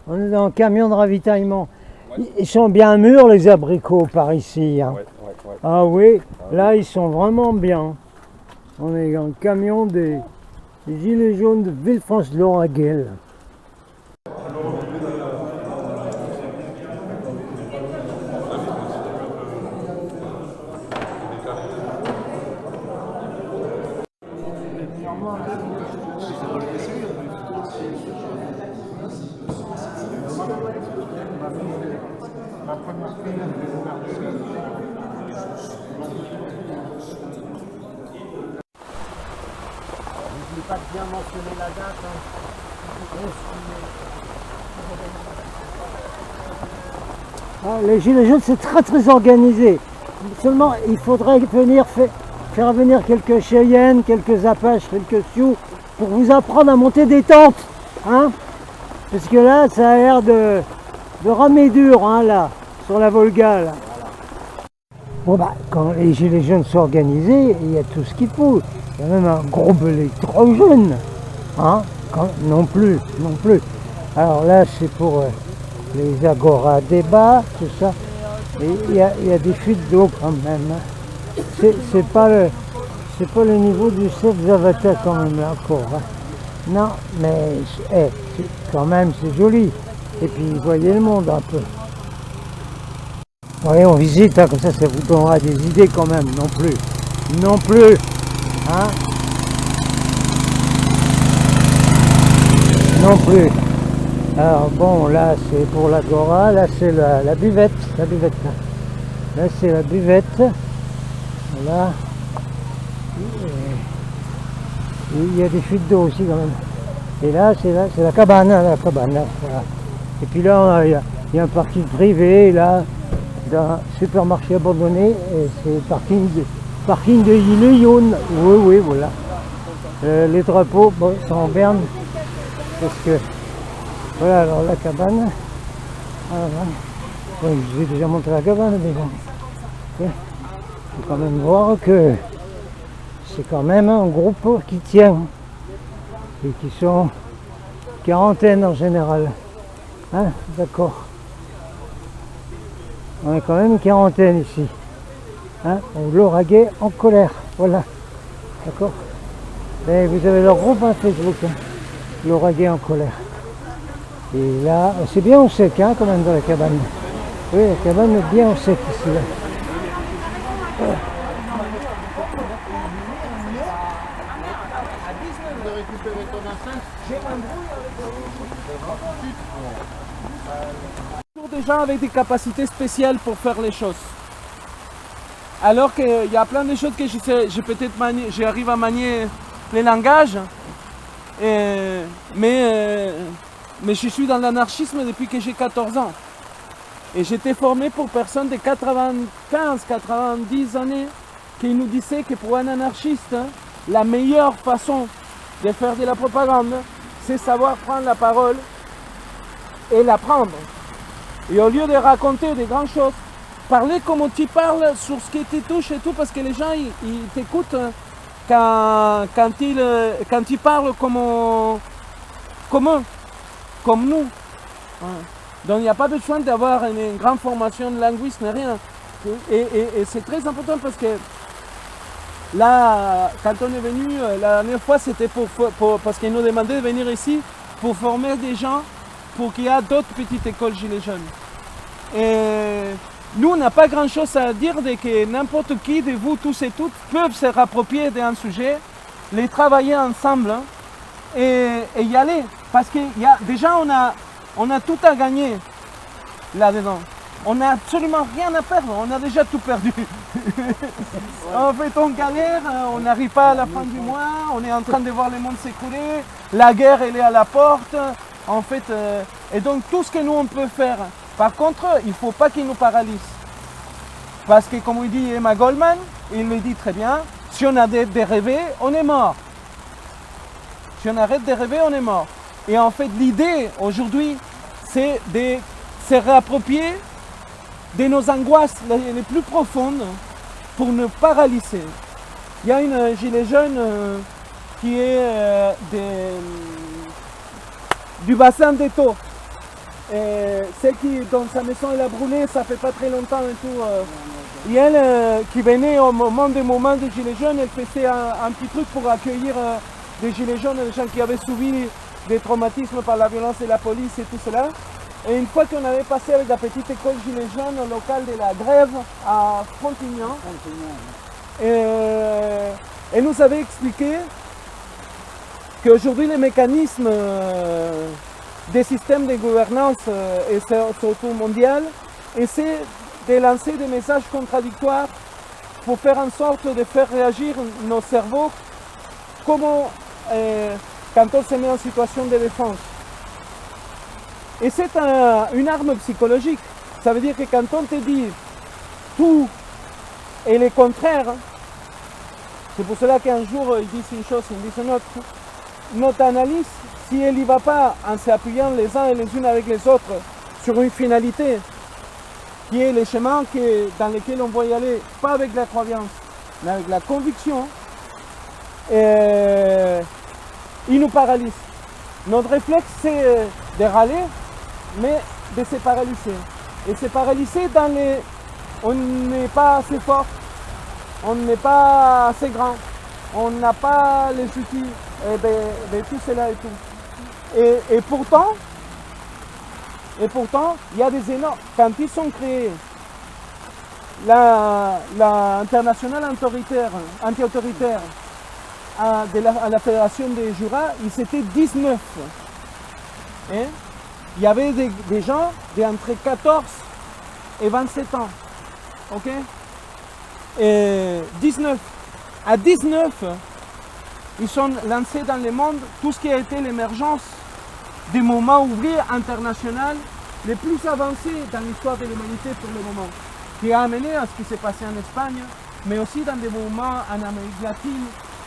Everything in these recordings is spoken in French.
On est dans le camion de ravitaillement. Ils sont bien mûrs les abricots par ici. Hein. Ouais. Ah oui, là ils sont vraiment bien. On est dans le camion des Gilets jaunes de Villefranche-Lauragais. Je n'ai pas bien mentionné la date. Les Gilets jaunes, c'est très organisé. Seulement, il faudrait faire venir quelques Cheyennes, quelques Apaches, quelques Sioux pour vous apprendre à monter des tentes. Hein, parce que là, ça a l'air de ramer dur, hein, là, sur la Volga. Là. Bon, quand les Gilets jaunes sont organisés, il y a tout ce qu'il faut. Il y a même un groupe électrogène. Hein, non plus. Alors là, c'est pour les agora débats, tout ça. Et il y a des fuites d'eau quand même. Hein. C'est pas le niveau du Save Zavata quand même là encore. Hein. Non, mais quand même c'est joli. Et puis vous voyez le monde un peu. Oui, on visite, hein, comme ça vous donnera des idées quand même. Non plus. Hein. Non plus. Alors bon, là c'est pour l'agora, là c'est la buvette. Là c'est la buvette. Voilà. Et il y a des fuites d'eau aussi quand même. Et là c'est la cabane, là, voilà. Et puis là il y a un parking privé là, d'un supermarché abandonné, et c'est le parking de Gilets jaunes. Oui, voilà. Les drapeaux, sont en berne. Parce que voilà, alors la cabane. Oui, je vais déjà montrer la cabane déjà. Il faut quand même voir que c'est quand même un groupe qui tient et qui sont quarantaine en général. Hein, d'accord. On est quand même une quarantaine ici. Hein, Lauragais en colère. Voilà. D'accord. Et vous avez leur groupe Facebook. Hein, Lauragais en colère. Et là, c'est bien au sec hein, quand même dans la cabane. Oui, la cabane est bien au sec ici. Là. Voilà. Des gens avec des capacités spéciales pour faire les choses. Alors qu'il y a plein de choses que j'arrive à manier les langages, mais je suis dans l'anarchisme depuis que j'ai 14 ans. Et j'étais formé pour personnes de 90 années qui nous disaient que pour un anarchiste, la meilleure façon de faire de la propagande, c'est savoir prendre la parole et la prendre. Et au lieu de raconter des grandes choses, parler comme tu parles sur ce qui te touche et tout, parce que les gens ils t'écoutent quand ils parlent comme nous. Donc il n'y a pas besoin d'avoir une grande formation de linguiste, rien. Et c'est très important parce que là, quand on est venu, la dernière fois, c'était parce qu'ils nous demandaient de venir ici pour former des gens pour qu'il y ait d'autres petites écoles Gilets jaunes. Et nous, on n'a pas grand-chose à dire de que n'importe qui de vous, tous et toutes, peuvent se rapproprier d'un sujet, les travailler ensemble et y aller. Parce que déjà, on a tout à gagner là-dedans. On n'a absolument rien à perdre, on a déjà tout perdu. En fait, on galère, on n'arrive pas à la fin du mois, on est en train de voir le monde s'écouler, la guerre, elle est à la porte. En fait, et donc tout ce que nous on peut faire, par contre, il ne faut pas qu'il nous paralyse. Parce que comme il dit Emma Goldman, il le dit très bien, si on arrête de rêver, on est mort. Si on arrête de rêver, on est mort. Et en fait, l'idée aujourd'hui, c'est de se réapproprier de nos angoisses les plus profondes pour ne paralyser. Il y a une gilet jaune qui est du bassin d'Eto. celle dont sa maison elle a brûlé, ça fait pas très longtemps et tout. Et elle, qui venait au moment des moments des Gilets jaunes, elle faisait un petit truc pour accueillir des Gilets jaunes, des gens qui avaient subi des traumatismes par la violence de la police et tout cela. Et une fois qu'on avait passé avec la petite école Gilets jaunes au local de la Grève à Frontignan, elle nous avait expliqué qu'aujourd'hui les mécanismes des systèmes de gouvernance et surtout mondial essaient de lancer des messages contradictoires pour faire en sorte de faire réagir nos cerveaux comme quand on se met en situation de défense. Et c'est une arme psychologique. Ça veut dire que quand on te dit tout et le contraire, c'est pour cela qu'un jour ils disent une chose, ils disent une autre. Notre analyse, si elle n'y va pas en s'appuyant les uns et les unes avec les autres sur une finalité, qui est le chemin dans lequel on va y aller, pas avec la croyance, mais avec la conviction, il nous paralyse. Notre réflexe, c'est de râler, mais de se paralyser. Et se paralyser dans les... On n'est pas assez fort, on n'est pas assez grand, on n'a pas les outils de tout cela et tout. Et pourtant, il y a des énormes... Quand ils sont créés, l'international anti-autoritaire à la Fédération des Jura, ils étaient 19. Hein? Il y avait des gens entre 14 et 27 ans. Ok? Et 19. À 19, ils sont lancés dans le monde tout ce qui a été l'émergence des mouvements ouvriers internationaux les plus avancés dans l'histoire de l'humanité pour le moment, qui a amené à ce qui s'est passé en Espagne, mais aussi dans des mouvements en Amérique latine,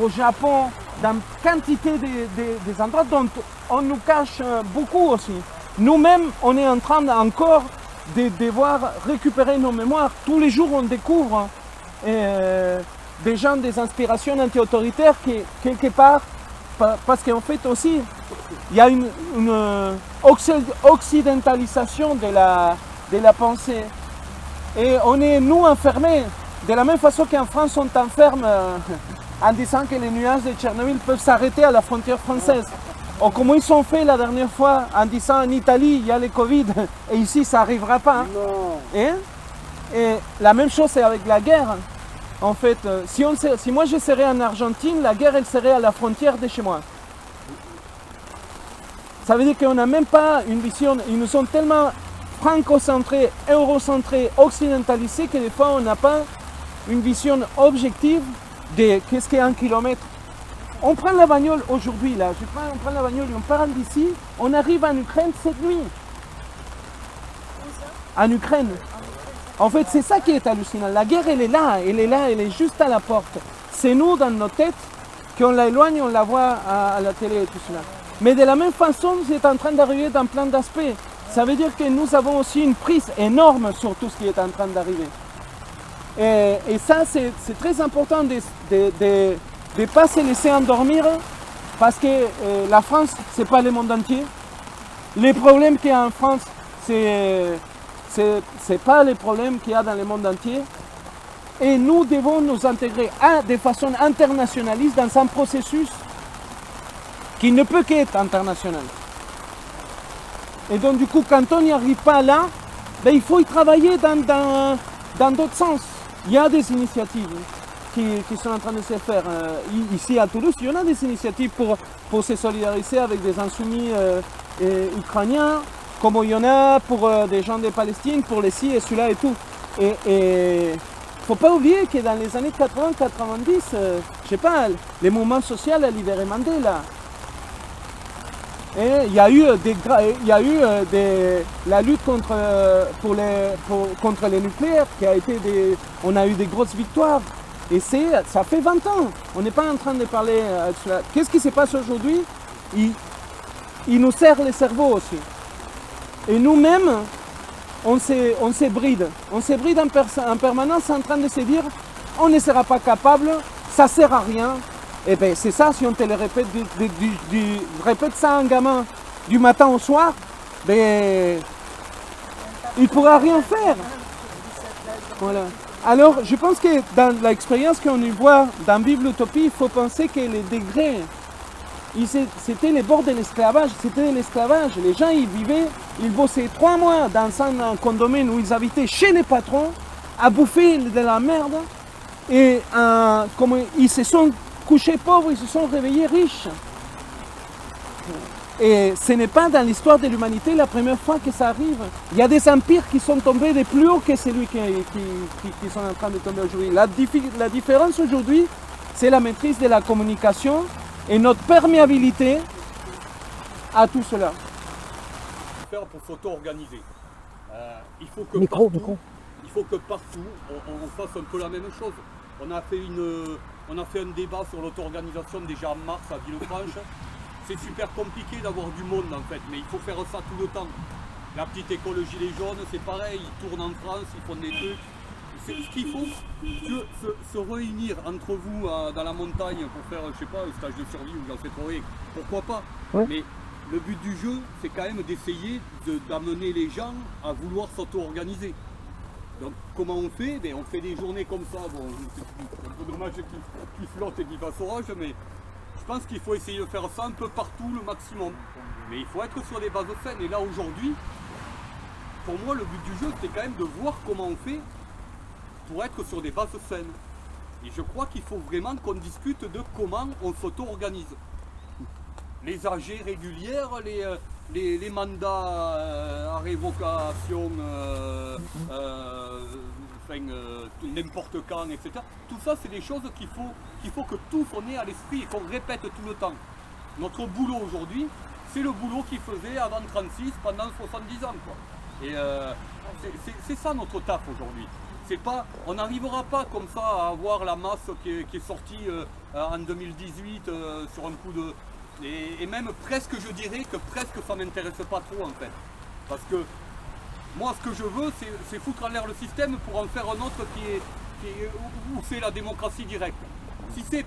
au Japon, dans quantité des endroits dont on nous cache beaucoup aussi. Nous-mêmes, on est en train encore de devoir récupérer nos mémoires. Tous les jours, on découvre des gens, des inspirations anti-autoritaires qui, quelque part, parce qu'en fait aussi, il y a une occidentalisation de la pensée. Et on est, nous, enfermés, de la même façon qu'en France, on t'enferme en disant que les nuages de Tchernobyl peuvent s'arrêter à la frontière française. Ou comme ils sont fait la dernière fois en disant en Italie, il y a le Covid, et ici, ça n'arrivera pas. Hein? Et la même chose c'est avec la guerre. En fait, si moi je serais en Argentine, la guerre, elle serait à la frontière de chez moi. Ça veut dire qu'on n'a même pas une vision, ils nous sont tellement franco-centrés, eurocentrés, occidentalisés, que des fois on n'a pas une vision objective de qu'est-ce qu'est 1 kilomètre. On prend la bagnole aujourd'hui, là, on prend la bagnole et on part d'ici, on arrive en Ukraine cette nuit. En Ukraine. En fait, c'est ça qui est hallucinant. La guerre, elle est là, elle est juste à la porte. C'est nous, dans nos têtes, qu'on la éloigne, on la voit à la télé et tout cela. Mais de la même façon, c'est en train d'arriver dans plein d'aspects. Ça veut dire que nous avons aussi une prise énorme sur tout ce qui est en train d'arriver. Et ça, c'est très important de ne pas se laisser endormir, parce que la France, ce n'est pas le monde entier. Les problèmes qu'il y a en France, c'est pas les problèmes qu'il y a dans le monde entier. Et nous devons nous intégrer de façon internationaliste dans un processus qui ne peut qu'être international. Et donc du coup, quand on n'y arrive pas là, ben, il faut y travailler dans d'autres sens. Il y a des initiatives qui sont en train de se faire. Ici à Toulouse, il y en a des initiatives pour se solidariser avec des insoumis ukrainiens, comme il y en a pour des gens de Palestine, pour les ci et cela et tout. Et il ne faut pas oublier que dans les années 80-90, je sais pas, les mouvements sociaux a libéré Mandela. Et il y a eu, la lutte contre les nucléaires, qui a été on a eu des grosses victoires. Et ça fait 20 ans. On n'est pas en train de parler de cela. Qu'est-ce qui se passe aujourd'hui? Il nous serre le cerveau aussi. Et nous-mêmes, on se bride. On se bride en permanence en train de se dire on ne sera pas capable, ça ne sert à rien. Et bien c'est ça, si on te le répète, répète ça à un gamin du matin au soir, ben, il ne pourra rien faire. Voilà. Alors, je pense que dans l'expérience qu'on y voit dans Bible Utopie, il faut penser que les degrés, c'était les bords de l'esclavage, c'était l'esclavage. Les gens, ils vivaient, ils bossaient 3 mois dans un condomaine où ils habitaient chez les patrons, à bouffer de la merde, et comme ils se sont couchés pauvres, ils se sont réveillés riches. Et ce n'est pas dans l'histoire de l'humanité la première fois que ça arrive. Il y a des empires qui sont tombés de plus haut que celui qui sont en train de tomber aujourd'hui. La différence aujourd'hui, c'est la maîtrise de la communication et notre perméabilité à tout cela. Faire pour s'auto-organiser. Il faut que partout, on fasse un peu la même chose. On a fait un débat sur l'auto-organisation déjà en mars à Villefranche. C'est super compliqué d'avoir du monde en fait, mais il faut faire ça tout le temps. La petite école Gilets jaunes, c'est pareil, ils tournent en France, ils font des trucs. C'est ce qu'il faut, se réunir entre vous dans la montagne pour faire, je sais pas, un stage de survie ou j'en sais trop rien. Pourquoi pas? Ouais. Mais le but du jeu, c'est quand même d'essayer d'amener les gens à vouloir s'auto-organiser. Donc comment on fait? Ben, on fait des journées comme ça, bon, c'est un peu dommage qu'ils flottent et qu'ils fassent orage, mais je pense qu'il faut essayer de faire ça un peu partout, le maximum. Mais il faut être sur des bases saines. Et là, aujourd'hui, pour moi, le but du jeu, c'était quand même de voir comment on fait pour être sur des bases saines. Et je crois qu'il faut vraiment qu'on discute de comment on s'auto-organise. Les AG régulières, les mandats à révocation, n'importe quand, etc. Tout ça, c'est des choses qu'il faut que tous on ait à l'esprit et qu'on répète tout le temps. Notre boulot aujourd'hui, c'est le boulot qu'ils faisaient avant 36, pendant 70 ans. Quoi. Et c'est ça notre taf aujourd'hui. On n'arrivera pas comme ça à avoir la masse qui est sortie en 2018 sur un coup de... Et même presque, je dirais que presque ça ne m'intéresse pas trop en fait. Parce que moi, ce que je veux, c'est foutre en l'air le système pour en faire un autre où c'est la démocratie directe. Si c'est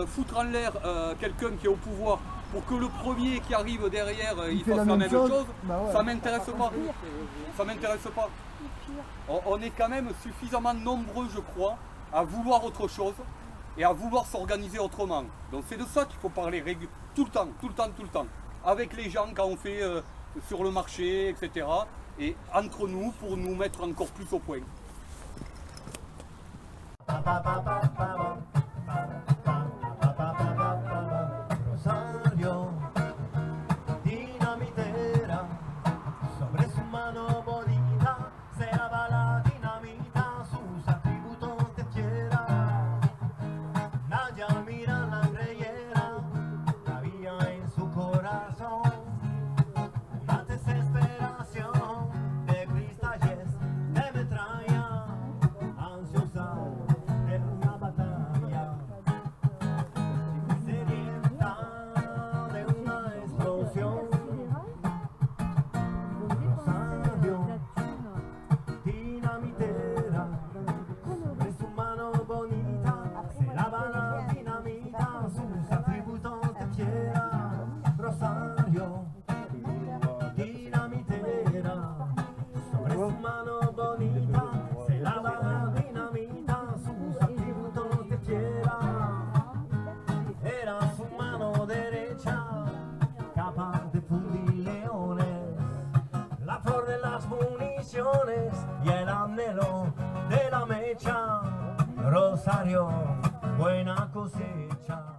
foutre en l'air quelqu'un qui est au pouvoir pour que le premier qui arrive derrière, il fasse la même chose, bah ouais. Ça m'intéresse pas. Ça m'intéresse pas. On est quand même suffisamment nombreux, je crois, à vouloir autre chose et à vouloir s'organiser autrement. Donc c'est de ça qu'il faut parler tout le temps, tout le temps, tout le temps. Avec les gens quand on fait sur le marché, etc. Et entre nous pour nous mettre encore plus au point. Y el anhelo de la mecha, Rosario, buena cosecha.